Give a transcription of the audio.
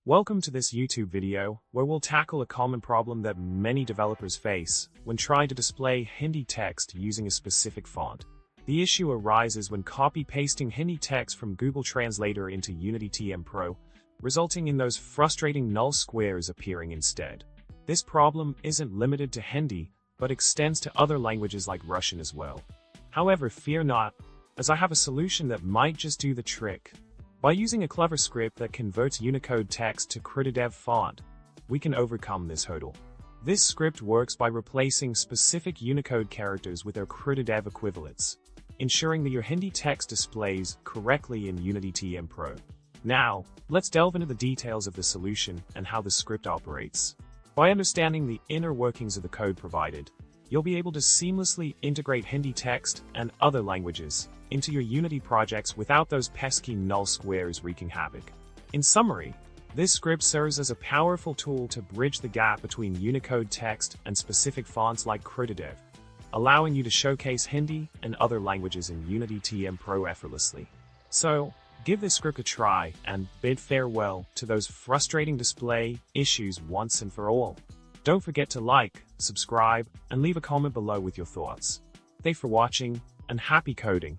Welcome to this YouTube video, where we'll tackle a common problem that many developers face when trying to display Hindi text using a specific font. The issue arises when copy-pasting Hindi text from Google Translator into Unity TMPro, resulting in those frustrating null squares appearing instead. This problem isn't limited to Hindi, but extends to other languages like Russian as well. However, fear not, as I have a solution that might just do the trick. By using a clever script that converts Unicode text to Krutidev font, we can overcome this hurdle. This script works by replacing specific Unicode characters with their Krutidev equivalents, ensuring that your Hindi text displays correctly in Unity TMPro. Now, let's delve into the details of the solution and how the script operates. By understanding the inner workings of the code provided, you'll be able to seamlessly integrate Hindi text and other languages into your Unity projects without those pesky null squares wreaking havoc. In summary, this script serves as a powerful tool to bridge the gap between Unicode text and specific fonts like Krutidev, allowing you to showcase Hindi and other languages in Unity TMPro effortlessly. So, give this script a try and bid farewell to those frustrating display issues once and for all. Don't forget to like, subscribe, and leave a comment below with your thoughts. Thanks for watching, and happy coding!